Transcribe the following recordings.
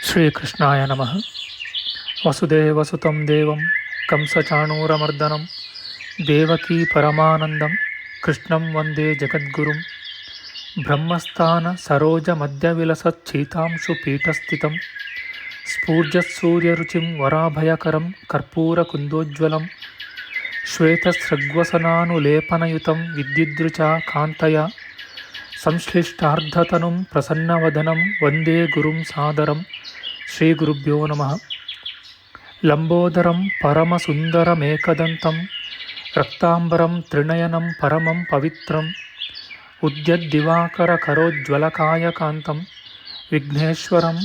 ಶ್ರೀಕೃಷ್ಣಾಯ ನಮಃ. ವಸುದೇವಸುತಂ ದೇವಂ ಕಂಸಚಾಣೂರಮರ್ದನಂ ದೇವಕೀ ಪರಮಾನಂದಂ ಕೃಷ್ಣಂ ವಂದೇ ಜಗದ್ಗುರುಂ. ಬ್ರಹ್ಮಸ್ಥಾನ ಸರೋಜ ಮಧ್ಯವಿಲಸಚ್ಛೀತಾಂಶು ಪೀಠಸ್ಥಿತಂ ಸ್ಫೂರ್ಜತ್ಸೂರ್ಯರುಚಿಂ ವರಾಭಯಕರಂ ಕರ್ಪೂರಕುಂದೋಜ್ವಲಂ ಶ್ವೇತಸೃಗ್ವಸನಾನುಲೇಪನಯುತಂ ವಿದ್ಯುದ್ರುಚಾ ಕಾಂತಯ ಸಂಶ್ಲಿಷ್ಟಾರ್ಧತನುಂ ಪ್ರಸನ್ನವದನಂ ವಂದೇ ಗುರುಂ ಸಾದರಂ. ಶ್ರೀ ಗುರುಭ್ಯೋ ನಮಃ. ಲಂಬೋದರಂ ಪರಮಸುಂದರಮೇಕದಂತಂ ರಕ್ತಾಂಬರಂ ತ್ರಿನಯನಂ ಪರಮಂ ಪವಿತ್ರಂ ಉದ್ಯದ್ದಿವಾಕರಕರೋಜ್ವಲಕಾಯಕಾಂತಂ ವಿಘ್ನೇಶ್ವರಂ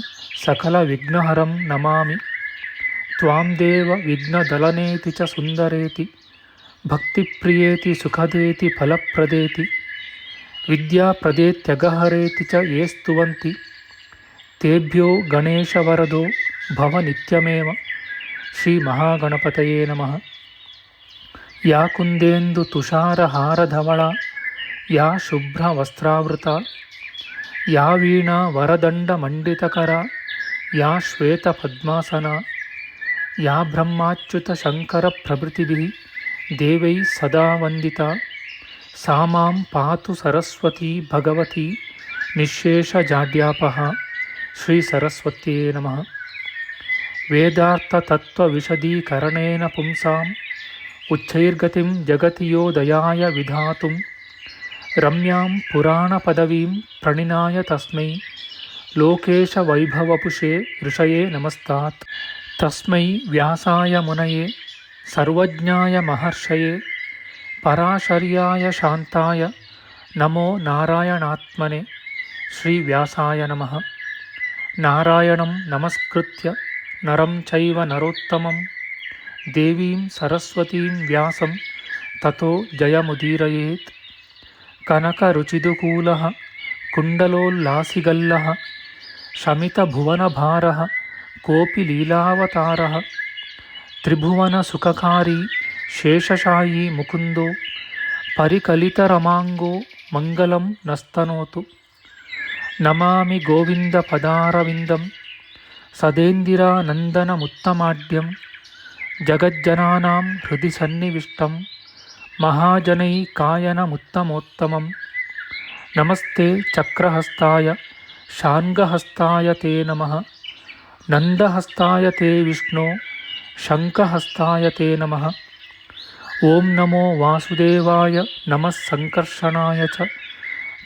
ಸಕಲವಿಘ್ನಹರಂ ನಮಾಮಿ. ತ್ವಾಂ ದೇವ ವಿಘ್ನದಲನೇತಿ ಚ ಸುಂದರೇತಿ ಭಕ್ತಿಪ್ರಿಯೇತಿ ಸುಖದೇತಿ ಫಲಪ್ರದೇತಿ ವಿದ್ಯಾಪ್ರದೇತ್ಯಗಹರೇತಿ ಚ ಯೇ ಸ್ತುವಂತಿ ತೇಭ್ಯೋ ಗಣೇಶವರದೋ ಭವ ನಿತ್ಯಮೇವ. ಶ್ರೀ ಮಹಾಗಣಪತಯೇ ನಮಃ. ಯಾ ಕುಂದೇಂದು ತುಷಾರಹಾರಧವಳ ಯಾ ಶುಭ್ರವಸ್ತ್ರಾವೃತ ಯಾ ವೀಣಾ ವರದಂಡಮಂಡಿತಕರ ಯಾ ಶ್ವೇತಪದ್ಮಾಸನ ಯಾ ಬ್ರಹ್ಮಾಚ್ಯುತ ಶಂಕರ ಪ್ರಭೃತಿಭಿಃ ದೇವೈಃ ಸದಾ ವಂದಿತಾ ಸಾ ಮಾಂ ಪಾತು ಸರಸ್ವತೀ ಭಗವತಿ ನಿಶ್ಶೇಷಜಾಡ್ಯಾಪಃ. ಶ್ರೀ ಸರಸ್ವತ್ಯೇ ನಮಃ. ವೇದಾರ್ಥತತ್ವವಿಶದೀಕರಣೇನ ಪುಂಸಾಂ ಉಚ್ಚೈರ್ಗತಿಂ ಜಗತಿ ಯೋ ದಯಾಯ ವಿಧಾತುಂ ರಮ್ಯಾಂ ಪುರಾಣಪದವೀಂ ಪ್ರಣಿನಾಯ ತಸ್ಮೈ ಲೋಕೇಶವೈಭವಪುಷೇ ಋಷಯೇ ನಮಸ್ತಾತ್. ತಸ್ಮೈ ವ್ಯಾಸಾಯ ಮುನಯೇ ಸರ್ವಜ್ಞಾಯ ಮಹರ್ಷಯೇ ಪರಾಶರ್ಯಾಯ ಶಾಂತಾಯ ನಮೋ ನಾರಾಯಣಾತ್ಮನೆ. ಶ್ರೀ ವ್ಯಾಸಾಯ ನಮಃ. ನಾರಾಯಣಂ ನಮಸ್ಕೃತ್ಯ ನರಂ ಚೈವ ನರೋತ್ತಮಂ ದೇವೀಂ ಸರಸ್ವತೀಂ ವ್ಯಾಸಂ ತತೋ ಜಯಮುದೀರಯೇತ್. ಕನಕರುಚಿದುಕೂಲಃ ಕುಂಡಲೋಲ್ಲಾಸಿಗಲ್ಲಃ ಶಮಿತಭುವನಭಾರಃ ಕೋಪಿ ಲೀಲಾವತಾರಃ ತ್ರಿಭುವನಸುಖಕಾರಿ ಶೇಷಶಾಯೀ ಮುಕುಂದೋ ಪರಿಕಲಿತರಮಾಂಗೋ ಮಂಗಲಂ ನಸ್ತನೋತು. ನಮಾಮಿ ಗೋವಿಂದ ಪದಾರವಿಂದಂ ಸದೇಂದಿರಾನಂದನಮುತ್ತಮಾಡ್ಯಂ ಜಗಜ್ಜನಾನಾಂ ಹೃದಯ ಸನ್ನಿವಿಷ್ಟಂ ಮಹಾಜನೈಕಾಯನಮುತ್ತಮೋತ್ತಮಂ. ನಮಸ್ತೆ ಚಕ್ರಹಸ್ತಾಯ ಶಾರ್ङ्ಗಹಸ್ತಾಯ ತೇ ನಮಃ. ನಂದಹಸ್ತಾಯ ತೇ ವಿಷ್ಣೋ ಶಂಖಹಸ್ತಾಯ ತೇ ನಮಃ. ಓಂ ನಮೋ ವಾಸುದೇವಾಯ ನಮಃ ಸಂಕರ್ಷಣಾಯ ಚ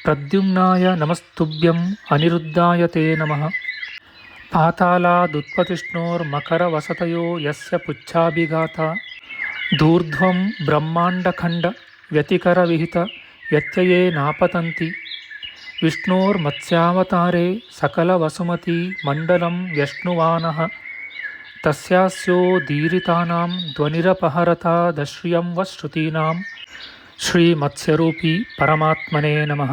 ಪ್ರದ್ಯುಮ್ನಾಯ ನಮಸ್ತುಭ್ಯಂ ಅನಿರುದ್ಧಾಯ ತೇ ನಮಃ. ಪಾತಾಲಾದುತ್ಪತಿಷ್ಣೋರ್ಮಕರವಸತಯೋ ಯಸ್ಯ ಪುಚ್ಛಾಭಿಘಾತ ಧೂರ್ಧ್ವಂ ಬ್ರಹ್ಮಾಂಡಖಂಡ ವ್ಯತಿಕರವಿಹಿತ ವ್ಯತ್ಯಯೇ ನಾಪತಂತಿ. ವಿಷ್ಣೋರ್ಮತ್ಸ್ಯಾವತಾರೇ ಸಕಲವಸುಮತಿ ಮಂಡಲಂ ವ್ಯಶ್ನುವಾನಃ ತಸ್ಯಾಸ್ಯೋದೀರಿತಾನಾಂ ಧ್ವನಿರಪಹರತಾದಶ್ರಿಯಂ ವ ಶ್ರುತೀನಾಂ. ಶ್ರೀ ಮತ್ಸ್ಯರೂಪಿ ಪರಮಾತ್ಮನೇ ನಮಃ.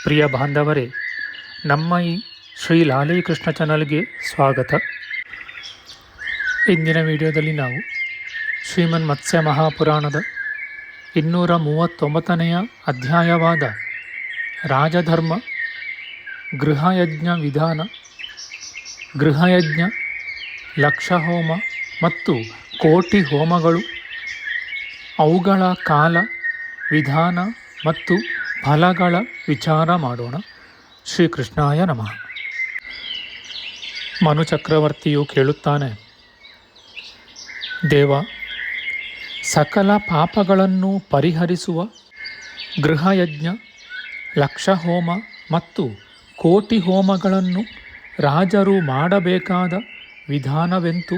ಪ್ರಿಯ ಬಾಂಧವರೇ, ನಮ್ಮ ಈ ಶ್ರೀ ಲಾಲೀಕೃಷ್ಣ ಚಾನಲ್ಗೆ ಸ್ವಾಗತ. ಇಂದಿನ ವಿಡಿಯೋದಲ್ಲಿ ನಾವು ಶ್ರೀಮನ್ ಮತ್ಸ್ಯ ಮಹಾಪುರಾಣದ 239ನೆಯ ಅಧ್ಯಾಯವಾದ ರಾಜಧರ್ಮ ಗೃಹಯಜ್ಞ ವಿಧಾನ, ಗೃಹಯಜ್ಞ, ಲಕ್ಷಹೋಮ ಮತ್ತು ಕೋಟಿ ಹೋಮಗಳು, ಅವುಗಳ ಕಾಲ, ವಿಧಾನ ಮತ್ತು ಫಲಗಳ ವಿಚಾರ ಮಾಡೋಣ. ಶ್ರೀಕೃಷ್ಣಾಯ ನಮಃ. ಮನುಚಕ್ರವರ್ತಿಯು ಕೇಳುತ್ತಾನೆ, ದೇವ, ಸಕಲ ಪಾಪಗಳನ್ನು ಪರಿಹರಿಸುವ ಗೃಹಯಜ್ಞ, ಲಕ್ಷಹೋಮ ಮತ್ತು ಕೋಟಿ ಹೋಮಗಳನ್ನು ರಾಜರು ಮಾಡಬೇಕಾದ ವಿಧಾನವೆಂತು?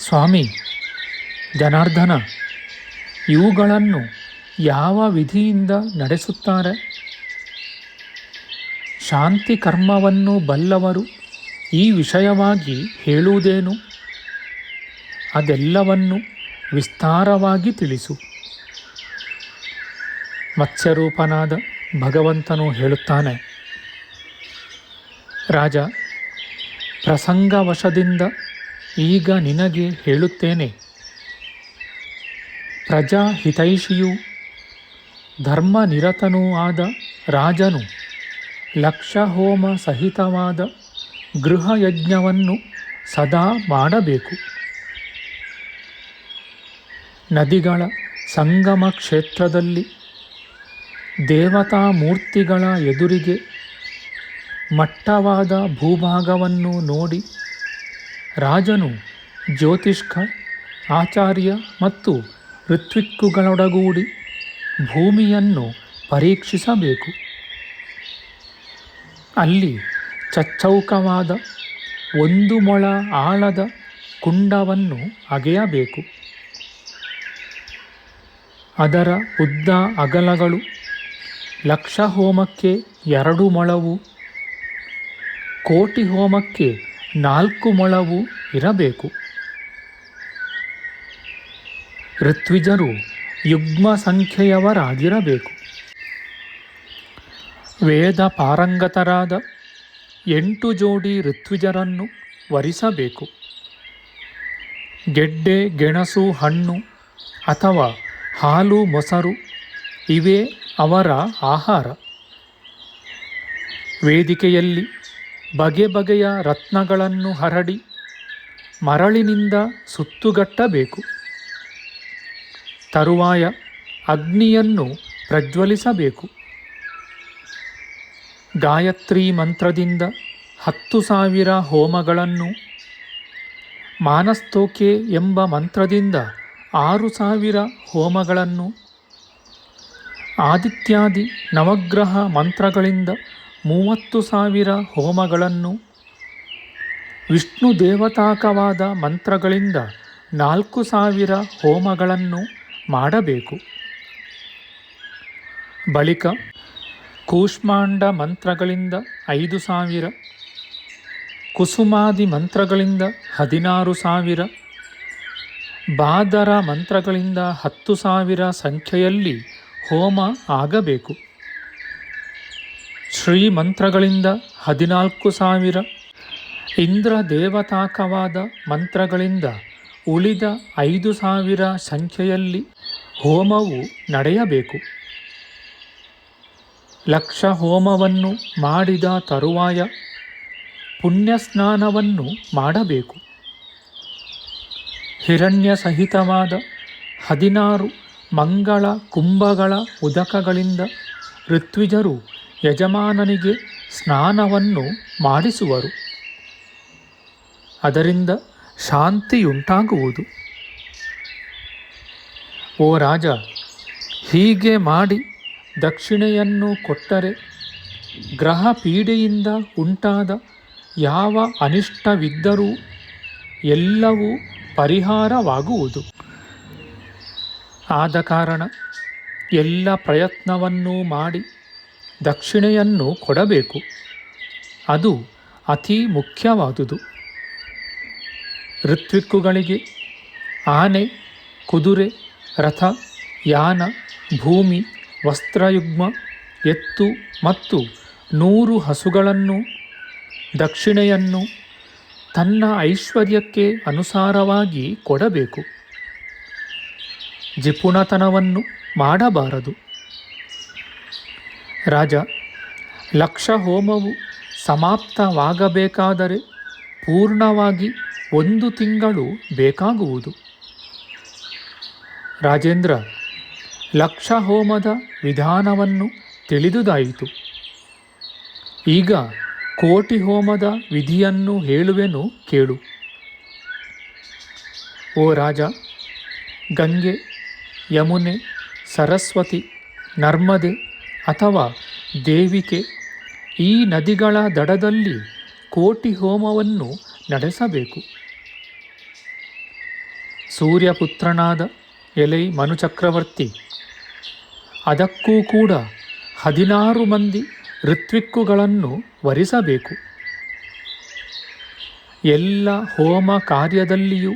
ಸ್ವಾಮಿ ಜನಾರ್ದನ, ಇವುಗಳನ್ನು ಯಾವ ವಿಧಿಯಿಂದ ನಡೆಸುತ್ತಾರೆ? ಶಾಂತಿ ಕರ್ಮವನ್ನು ಬಲ್ಲವರು ಈ ವಿಷಯವಾಗಿ ಹೇಳುವುದೇನು? ಅದೆಲ್ಲವನ್ನು ವಿಸ್ತಾರವಾಗಿ ತಿಳಿಸು. ಮತ್ಸ್ಯರೂಪನಾದ ಭಗವಂತನು ಹೇಳುತ್ತಾನೆ, ರಾಜ, ಪ್ರಸಂಗವಶದಿಂದ ಈಗ ನಿನಗೆ ಹೇಳುತ್ತೇನೆ. ಪ್ರಜಾಹಿತೈಷಿಯೂ ಧರ್ಮನಿರತನೂ ಆದ ರಾಜನು ಲಕ್ಷ ಹೋಮ ಸಹಿತವಾದ ಗೃಹಯಜ್ಞವನ್ನು ಸದಾ ಮಾಡಬೇಕು. ನದಿಗಳ ಸಂಗಮ ಕ್ಷೇತ್ರದಲ್ಲಿ ದೇವತಾ ಮೂರ್ತಿಗಳ ಎದುರಿಗೆ ಮಟ್ಟವಾದ ಭೂಭಾಗವನ್ನು ನೋಡಿ ರಾಜನು ಜ್ಯೋತಿಷ್ಕ, ಆಚಾರ್ಯ ಮತ್ತು ಋತ್ವಿಕ್ಕುಗಳೊಡಗೂಡಿ ಭೂಮಿಯನ್ನು ಪರೀಕ್ಷಿಸಬೇಕು. ಅಲ್ಲಿ ಚಚ್ಚೌಕವಾದ 1 ಮೊಳ ಆಳದ ಕುಂಡವನ್ನು ಅಗೆಯಬೇಕು. ಅದರ ಉದ್ದ ಅಗಲಗಳು ಲಕ್ಷ ಹೋಮಕ್ಕೆ 2 ಮೊಳವು, ಕೋಟಿ ಹೋಮಕ್ಕೆ 4 ಮೊಳವು ಇರಬೇಕು. ಋತ್ವಿಜರು ಯುಗ್ಮ ಸಂಖ್ಯೆಯವರಾಗಿರಬೇಕು. ವೇದ ಪಾರಂಗತರಾದ 8 ಜೋಡಿ ಋತ್ವಿಜರನ್ನು ವರಿಸಬೇಕು. ಗೆಡ್ಡೆ, ಗೆಣಸು, ಹಣ್ಣು ಅಥವಾ ಹಾಲು, ಮೊಸರು ಇವೇ ಅವರ ಆಹಾರ. ವೇದಿಕೆಯಲ್ಲಿ ಬಗೆ ಬಗೆಯ ರತ್ನಗಳನ್ನು ಹರಡಿ ಮರಳಿನಿಂದ ಸುತ್ತುಗಟ್ಟಬೇಕು. ತರುವಾಯ ಅಗ್ನಿಯನ್ನು ಪ್ರಜ್ವಲಿಸಬೇಕು. ಗಾಯತ್ರಿ ಮಂತ್ರದಿಂದ 10,000 ಹೋಮಗಳನ್ನು, ಮಾನಸ್ತೋಕೆ ಎಂಬ ಮಂತ್ರದಿಂದ 6,000 ಹೋಮಗಳನ್ನು, ಆದಿತ್ಯಾದಿ ನವಗ್ರಹ ಮಂತ್ರಗಳಿಂದ 30,000 ಹೋಮಗಳನ್ನು, ವಿಷ್ಣು ದೇವತಾಕವಾದ ಮಂತ್ರಗಳಿಂದ 4,000 ಹೋಮಗಳನ್ನು ಮಾಡಬೇಕು. ಬಳಿಕ ಕೂಷ್ಮಾಂಡ ಮಂತ್ರಗಳಿಂದ 5,000, ಕುಸುಮಾದಿ ಮಂತ್ರಗಳಿಂದ 16,000, ಬಾದರ ಮಂತ್ರಗಳಿಂದ 10,000 ಸಂಖ್ಯೆಯಲ್ಲಿ ಹೋಮ ಆಗಬೇಕು. ಶ್ರೀ ಮಂತ್ರಗಳಿಂದ 14,000, ಇಂದ್ರ ದೇವತಾಕವಾದ ಮಂತ್ರಗಳಿಂದ ಉಳಿದ 5,000 ಸಂಖ್ಯೆಯಲ್ಲಿ ಹೋಮವು ನಡೆಯಬೇಕು. ಲಕ್ಷ ಹೋಮವನ್ನು ಮಾಡಿದ ತರುವಾಯ ಪುಣ್ಯಸ್ನಾನವನ್ನು ಮಾಡಬೇಕು. ಹಿರಣ್ಯ ಸಹಿತವಾದ 16 ಮಂಗಳ ಕುಂಭಗಳ ಉದಕಗಳಿಂದ ಋತ್ವಿಜರು ಯಜಮಾನನಿಗೆ ಸ್ನಾನವನ್ನು ಮಾಡಿಸುವರು. ಅದರಿಂದ ಶಾಂತಿಯುಂಟಾಗುವುದು. ಓ ರಾಜ, ಹೀಗೆ ಮಾಡಿ ದಕ್ಷಿಣೆಯನ್ನು ಕೊಟ್ಟರೆ ಗ್ರಹ ಪೀಡೆಯಿಂದ ಉಂಟಾದ ಯಾವ ಅನಿಷ್ಟವಿದ್ದರೂ ಎಲ್ಲವೂ ಪರಿಹಾರವಾಗುವುದು. ಆದ ಕಾರಣ ಎಲ್ಲ ಪ್ರಯತ್ನವನ್ನೂ ಮಾಡಿ ದಕ್ಷಿಣೆಯನ್ನು ಕೊಡಬೇಕು. ಅದು ಅತಿ ಮುಖ್ಯವಾದುದು. ಋತ್ವಿಕ್ಕುಗಳಿಗೆ ಆನೆ, ಕುದುರೆ, ರಥ, ಯಾನ, ಭೂಮಿ, ವಸ್ತ್ರಯುಗ್ಮ, ಎತ್ತು ಮತ್ತು 100 ಹಸುಗಳನ್ನು, ದಕ್ಷಿಣೆಯನ್ನು ತನ್ನ ಐಶ್ವರ್ಯಕ್ಕೆ ಅನುಸಾರವಾಗಿ ಕೊಡಬೇಕು. ಜಿಪುಣತನವನ್ನು ಮಾಡಬಾರದು. ರಾಜ, ಲಕ್ಷ ಹೋಮವು ಸಮಾಪ್ತವಾಗಬೇಕಾದರೆ ಪೂರ್ಣವಾಗಿ 1 ತಿಂಗಳು ಬೇಕಾಗುವುದು. ರಾಜೇಂದ್ರ, ಲಕ್ಷ ಹೋಮದ ವಿಧಾನವನ್ನು ತಿಳಿದುದಾಯಿತು. ಈಗ ಕೋಟಿ ಹೋಮದ ವಿಧಿಯನ್ನು ಹೇಳುವೆನು ಕೇಳು. ಓ ರಾಜ, ಗಂಗೆ, ಯಮುನೆ, ಸರಸ್ವತಿ, ನರ್ಮದೆ ಅಥವಾ ದೇವಿಕೆ ಈ ನದಿಗಳ ದಡದಲ್ಲಿ ಕೋಟಿ ಹೋಮವನ್ನು ನಡೆಸಬೇಕು. ಸೂರ್ಯಪುತ್ರನಾದ ಎಲೈ ಮನುಚಕ್ರವರ್ತಿ, ಅದಕ್ಕೂ ಕೂಡ 16 ಮಂದಿ ಋತ್ವಿಕ್ಕುಗಳನ್ನು ವರಿಸಬೇಕು. ಎಲ್ಲ ಹೋಮ ಕಾರ್ಯದಲ್ಲಿಯೂ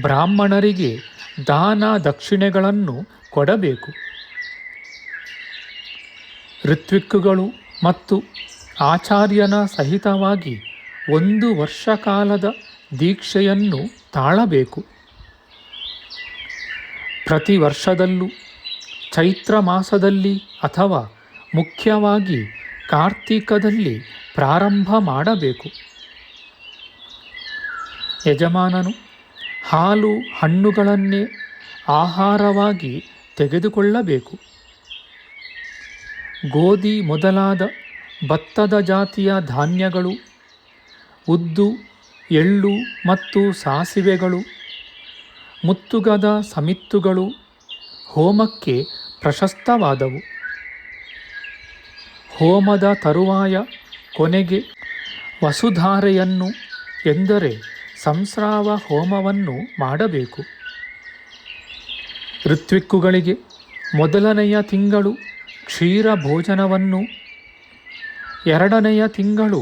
ಬ್ರಾಹ್ಮಣರಿಗೆ ದಾನ ದಕ್ಷಿಣೆಗಳನ್ನು ಕೊಡಬೇಕು. ಋತ್ವಿಕ್ಕುಗಳು ಮತ್ತು ಆಚಾರ್ಯನ ಸಹಿತವಾಗಿ 1 ವರ್ಷ ಕಾಲದ ದೀಕ್ಷೆಯನ್ನು ತಾಳಬೇಕು. ಪ್ರತಿ ವರ್ಷದಲ್ಲೂ ಚೈತ್ರ ಮಾಸದಲ್ಲಿ ಅಥವಾ ಮುಖ್ಯವಾಗಿ ಕಾರ್ತೀಕದಲ್ಲಿ ಪ್ರಾರಂಭ ಮಾಡಬೇಕು. ಯಜಮಾನನು ಹಾಲು ಹಣ್ಣುಗಳನ್ನೇ ಆಹಾರವಾಗಿ ತೆಗೆದುಕೊಳ್ಳಬೇಕು. ಗೋಧಿ ಮೊದಲಾದ ಭತ್ತದ ಜಾತಿಯ ಧಾನ್ಯಗಳು, ಉದ್ದು, ಎಳ್ಳು ಮತ್ತು ಸಾಸಿವೆಗಳು, ಮುತ್ತುಗದ ಸಮಿತ್ತುಗಳು ಹೋಮಕ್ಕೆ ಪ್ರಶಸ್ತವಾದವು. ಹೋಮದ ತರುವಾಯ ಕೊನೆಗೆ ವಸುಧಾರೆಯನ್ನು ಎಂದರೆ ಸಂಸ್ರಾವ ಹೋಮವನ್ನು ಮಾಡಬೇಕು. ಋತ್ವಿಕ್ಕುಗಳಿಗೆ ಮೊದಲನೆಯ ತಿಂಗಳು ಕ್ಷೀರ ಭೋಜನವನ್ನು, ಎರಡನೆಯ ತಿಂಗಳು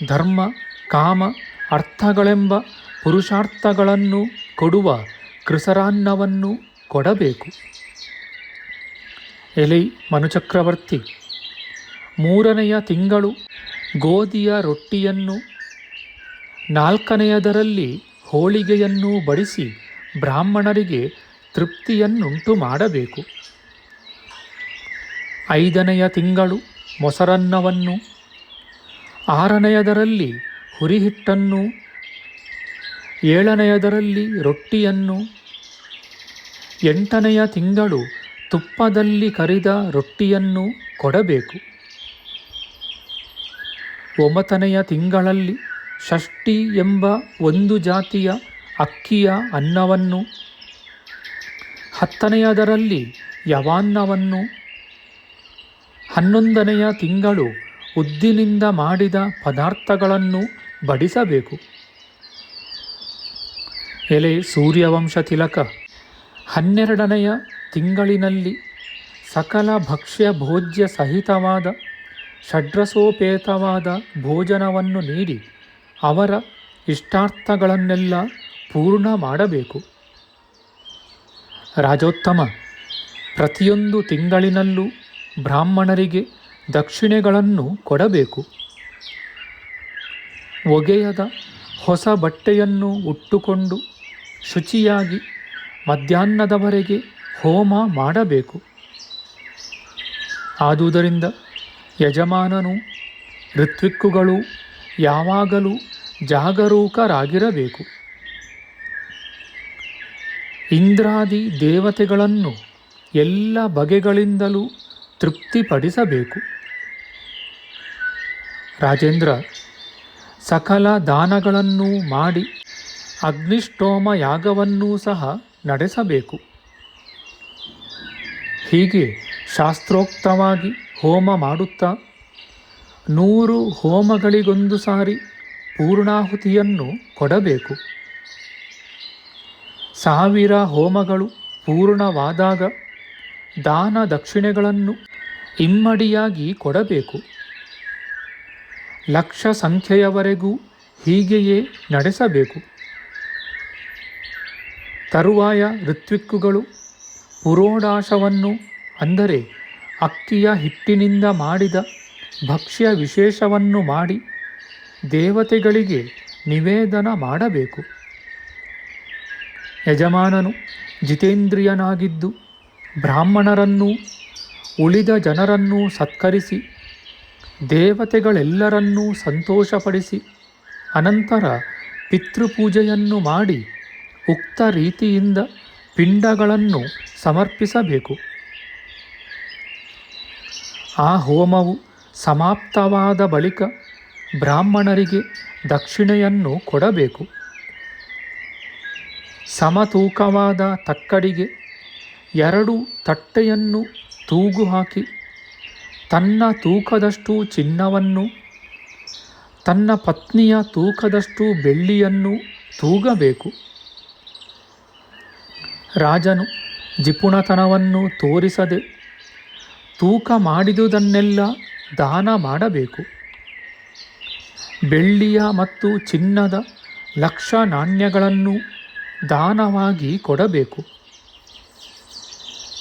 ಧರ್ಮ, ಕಾಮ, ಅರ್ಥಗಳೆಂಬ ಪುರುಷಾರ್ಥಗಳನ್ನು ಕೊಡುವ ಕೃಸರಾನ್ನವನ್ನು ಕೊಡಬೇಕು. ಎಲೈ ಮನುಚಕ್ರವರ್ತಿ, ಮೂರನೆಯ ತಿಂಗಳು ಗೋಧಿಯ ರೊಟ್ಟಿಯನ್ನು, ನಾಲ್ಕನೆಯದರಲ್ಲಿ ಹೋಳಿಗೆಯನ್ನು ಬಡಿಸಿ ಬ್ರಾಹ್ಮಣರಿಗೆ ತೃಪ್ತಿಯನ್ನುಂಟು ಮಾಡಬೇಕು. ಐದನೆಯ ತಿಂಗಳು ಮೊಸರನ್ನವನ್ನು, ಆರನೆಯದರಲ್ಲಿ ಹುರಿಹಿಟ್ಟನ್ನು, ಏಳನೆಯದರಲ್ಲಿ ರೊಟ್ಟಿಯನ್ನು, ಎಂಟನೆಯ ತಿಂಗಳು ತುಪ್ಪದಲ್ಲಿ ಕರಿದ ರೊಟ್ಟಿಯನ್ನು ಕೊಡಬೇಕು. ಒಂಬತ್ತನೆಯ ತಿಂಗಳಲ್ಲಿ ಷಷ್ಠಿ ಎಂಬ ಒಂದು ಜಾತಿಯ ಅಕ್ಕಿಯ ಅನ್ನವನ್ನು, ಹತ್ತನೆಯದರಲ್ಲಿ ಯವಾನ್ನವನ್ನು, 11ನೆಯ ತಿಂಗಳು ಉದ್ದಿನಿಂದ ಮಾಡಿದ ಪದಾರ್ಥಗಳನ್ನು ಬಡಿಸಬೇಕು. ಎಲೆ ಸೂರ್ಯವಂಶ ತಿಲಕ, 12ನೆಯ ತಿಂಗಳಿನಲ್ಲಿ ಸಕಲ ಭಕ್ಷ್ಯ ಭೋಜ್ಯ ಸಹಿತವಾದ ಷಡ್ರಸೋಪೇತವಾದ ಭೋಜನವನ್ನು ನೀಡಿ ಅವರ ಇಷ್ಟಾರ್ಥಗಳನ್ನೆಲ್ಲ ಪೂರ್ಣ ಮಾಡಬೇಕು. ರಾಜೋತ್ತಮ, ಪ್ರತಿಯೊಂದು ತಿಂಗಳಿನಲ್ಲೂ ಬ್ರಾಹ್ಮಣರಿಗೆ ದಕ್ಷಿಣೆಗಳನ್ನು ಕೊಡಬೇಕು. ಒಗೆಯದ ಹೊಸ ಬಟ್ಟೆಯನ್ನು ಉಟ್ಟುಕೊಂಡು ಶುಚಿಯಾಗಿ ಮಧ್ಯಾಹ್ನದವರೆಗೆ ಹೋಮ ಮಾಡಬೇಕು. ಆದುದರಿಂದ ಯಜಮಾನನು ಋತ್ವಿಕ್ಕುಗಳು ಯಾವಾಗಲೂ ಜಾಗರೂಕರಾಗಿರಬೇಕು. ಇಂದ್ರಾದಿ ದೇವತೆಗಳನ್ನು ಎಲ್ಲ ಬಗೆಗಳಿಂದಲೂ ತೃಪ್ತಿಪಡಿಸಬೇಕು. ರಾಜೇಂದ್ರ, ಸಕಲ ದಾನಗಳನ್ನೂ ಮಾಡಿ ಅಗ್ನಿಷ್ಠೋಮ ಯಾಗವನ್ನೂ ಸಹ ನಡೆಸಬೇಕು. ಹೀಗೆ ಶಾಸ್ತ್ರೋಕ್ತವಾಗಿ ಹೋಮ ಮಾಡುತ್ತಾ 100 ಹೋಮಗಳಿಗೊಂದು ಸಾರಿ ಪೂರ್ಣಾಹುತಿಯನ್ನು ಕೊಡಬೇಕು. 1000 ಹೋಮಗಳು ಪೂರ್ಣವಾದಾಗ ದಾನ ದಕ್ಷಿಣೆಗಳನ್ನು ಇಮ್ಮಡಿಯಾಗಿ ಕೊಡಬೇಕು. 1,00,000 ಸಂಖ್ಯೆಯವರೆಗೂ ಹೀಗೆಯೇ ನಡೆಸಬೇಕು. ತರುವಾಯ ಋತ್ವಿಕ್ಕುಗಳು ಪುರೋಡಾಶವನ್ನು, ಅಂದರೆ ಅಕ್ಕಿಯ ಹಿಟ್ಟಿನಿಂದ ಮಾಡಿದ ಭಕ್ಷ್ಯ ವಿಶೇಷವನ್ನು ಮಾಡಿ ದೇವತೆಗಳಿಗೆ ನಿವೇದನ ಮಾಡಬೇಕು. ಯಜಮಾನನು ಜಿತೇಂದ್ರಿಯನಾಗಿದ್ದು ಬ್ರಾಹ್ಮಣರನ್ನೂ ಉಳಿದ ಜನರನ್ನೂ ಸತ್ಕರಿಸಿ ದೇವತೆಗಳೆಲ್ಲರನ್ನೂ ಸಂತೋಷಪಡಿಸಿ ಅನಂತರ ಪಿತೃಪೂಜೆಯನ್ನು ಮಾಡಿ ಉಕ್ತ ರೀತಿಯಿಂದ ಪಿಂಡಗಳನ್ನು ಸಮರ್ಪಿಸಬೇಕು. ಆ ಹೋಮವು ಸಮಾಪ್ತವಾದ ಬಳಿಕ ಬ್ರಾಹ್ಮಣರಿಗೆ ದಕ್ಷಿಣೆಯನ್ನು ಕೊಡಬೇಕು. ಸಮತೂಕವಾದ ತಕ್ಕಡಿಗೆ 2 ತಟ್ಟೆಯನ್ನು ತೂಗು ಹಾಕಿ ತನ್ನ ತೂಕದಷ್ಟು ಚಿನ್ನವನ್ನು, ತನ್ನ ಪತ್ನಿಯ ತೂಕದಷ್ಟು ಬೆಳ್ಳಿಯನ್ನು ತೂಗಬೇಕು. ರಾಜನು ಜಿಪುಣತನವನ್ನು ತೋರಿಸದೆ ತೂಕ ಮಾಡಿದುದನ್ನೆಲ್ಲ ದಾನ ಮಾಡಬೇಕು. ಬೆಳ್ಳಿಯ ಮತ್ತು ಚಿನ್ನದ 1,00,000 ನಾಣ್ಯಗಳನ್ನು ದಾನವಾಗಿ ಕೊಡಬೇಕು.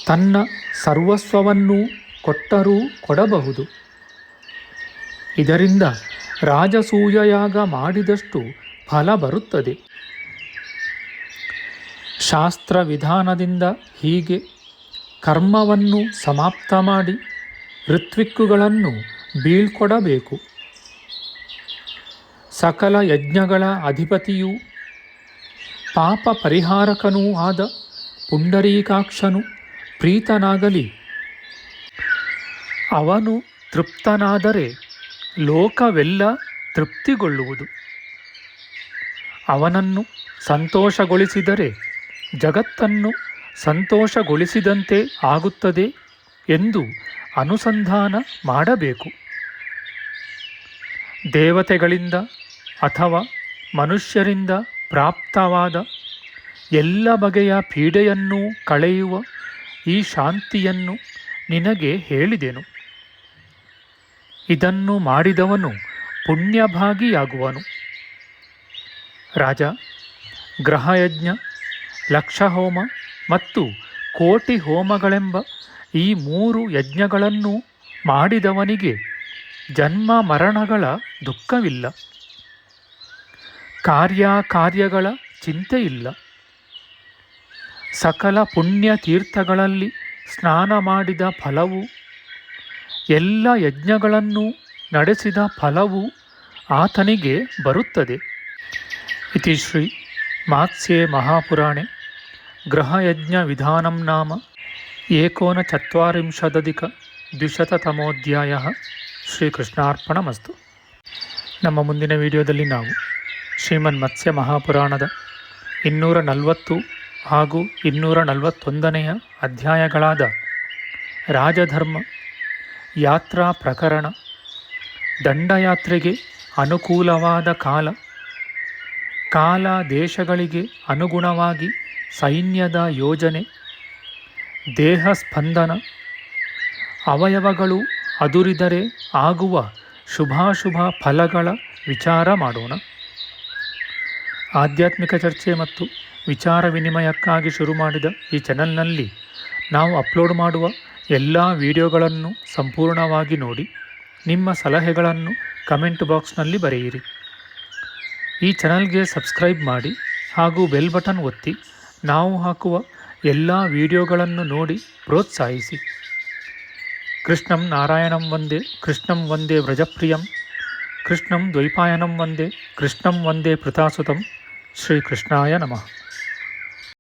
ತನ್ನ ಸರ್ವಸ್ವವನ್ನೂ ಕೊಟ್ಟರೂ ಕೊಡಬಹುದು. ಇದರಿಂದ ರಾಜಸೂಯಯಾಗ ಮಾಡಿದಷ್ಟು ಫಲ ಬರುತ್ತದೆ. ಶಾಸ್ತ್ರ ವಿಧಾನದಿಂದ ಹೀಗೆ ಕರ್ಮವನ್ನು ಸಮಾಪ್ತ ಮಾಡಿ ಋತ್ವಿಕ್ಕುಗಳನ್ನು ಬೀಳ್ಕೊಡಬೇಕು. ಸಕಲ ಯಜ್ಞಗಳ ಅಧಿಪತಿಯೂ ಪಾಪ ಪರಿಹಾರಕನೂ ಆದ ಪುಂಡರೀಕಾಕ್ಷನು ಪ್ರೀತನಾಗಲಿ. ಅವನು ತೃಪ್ತನಾದರೆ ಲೋಕವೆಲ್ಲ ತೃಪ್ತಿಗೊಳ್ಳುವುದು. ಅವನನ್ನು ಸಂತೋಷಗೊಳಿಸಿದರೆ ಜಗತ್ತನ್ನು ಸಂತೋಷಗೊಳಿಸಿದಂತೆ ಆಗುತ್ತದೆ ಎಂದು ಅನುಸಂಧಾನ ಮಾಡಬೇಕು. ದೇವತೆಗಳಿಂದ ಅಥವಾ ಮನುಷ್ಯರಿಂದ ಪ್ರಾಪ್ತವಾದ ಎಲ್ಲ ಬಗೆಯ ಪೀಡೆಯನ್ನೂ ಕಳೆಯುವ ಈ ಶಾಂತಿಯನ್ನು ನಿನಗೆ ಹೇಳಿದೆನು. ಇದನ್ನು ಮಾಡಿದವನು ಪುಣ್ಯಭಾಗಿಯಾಗುವನು. ರಾಜ, ಗ್ರಹಯಜ್ಞ, ಲಕ್ಷಹೋಮ ಮತ್ತು ಕೋಟಿ ಹೋಮಗಳೆಂಬ ಈ 3 ಯಜ್ಞಗಳನ್ನು ಮಾಡಿದವನಿಗೆ ಜನ್ಮ ಮರಣಗಳ ದುಃಖವಿಲ್ಲ. ಕಾರ್ಯಗಳ ಚಿಂತೆಯಿಲ್ಲ. ಸಕಲ ಪುಣ್ಯ ತೀರ್ಥಗಳಲ್ಲಿ ಸ್ನಾನ ಮಾಡಿದ ಫಲವು, ಎಲ್ಲ ಯಜ್ಞಗಳನ್ನು ನಡೆಸಿದ ಫಲವು ಆತನಿಗೆ ಬರುತ್ತದೆ. ಇತಿ ಶ್ರೀ ಮಾತ್ಸ್ಯೆ ಮಹಾಪುರಾಣೆ ಗ್ರಹಯಜ್ಞ ವಿಧಾನಂ ನಾಮ 1940-200 ಶ್ರೀಕೃಷ್ಣಾರ್ಪಣಮಸ್ತು. ನಮ್ಮ ಮುಂದಿನ ವಿಡಿಯೋದಲ್ಲಿ ನಾವು ಶ್ರೀಮನ್ ಮತ್ಸ್ಯ ಮಹಾಪುರಾಣದ 240 ಹಾಗೂ 241 ಅಧ್ಯಾಯಗಳಾದ ರಾಜಧರ್ಮ, ಯಾತ್ರಾ ಪ್ರಕರಣ, ದಂಡಯಾತ್ರೆಗೆ ಅನುಕೂಲವಾದ ಕಾಲ ದೇಶಗಳಿಗೆ ಅನುಗುಣವಾಗಿ ಸೈನ್ಯದ ಯೋಜನೆ, ದೇಹ ಸ್ಪಂದನ, ಅವಯವಗಳು ಅದುರಿದರೆ ಆಗುವ ಶುಭಾಶುಭ ಫಲಗಳ ವಿಚಾರ ಮಾಡೋಣ. ಆಧ್ಯಾತ್ಮಿಕ ಚರ್ಚೆ ಮತ್ತು ವಿಚಾರ ವಿನಿಮಯಕ್ಕಾಗಿ ಶುರು ಮಾಡಿದ ಈ ಚಾನೆಲ್ನಲ್ಲಿ ನಾವು ಅಪ್ಲೋಡ್ ಮಾಡುವ ಎಲ್ಲ ವಿಡಿಯೋಗಳನ್ನು ಸಂಪೂರ್ಣವಾಗಿ ನೋಡಿ ನಿಮ್ಮ ಸಲಹೆಗಳನ್ನು ಕಮೆಂಟ್ ಬಾಕ್ಸ್ನಲ್ಲಿ ಬರೆಯಿರಿ. ಈ ಚಾನಲ್ಗೆ ಸಬ್ಸ್ಕ್ರೈಬ್ ಮಾಡಿ ಹಾಗೂ ಬೆಲ್ ಬಟನ್ ಒತ್ತಿ ನಾವು ಹಾಕುವ ಎಲ್ಲ ವಿಡಿಯೋಗಳನ್ನು ನೋಡಿ ಪ್ರೋತ್ಸಾಹಿಸಿ. ಕೃಷ್ಣಂ ನಾರಾಯಣಂ ವಂದೇ, ಕೃಷ್ಣಂ ವಂದೇ ವ್ರಜಪ್ರಿಯಂ, ಕೃಷ್ಣಂ ದ್ವೈಪಾಯನಂ ವಂದೇ, ಕೃಷ್ಣಂ ವಂದೇ ಪೃಥಾಸುತಂ. ಶ್ರೀಕೃಷ್ಣಾಯ ನಮಃ.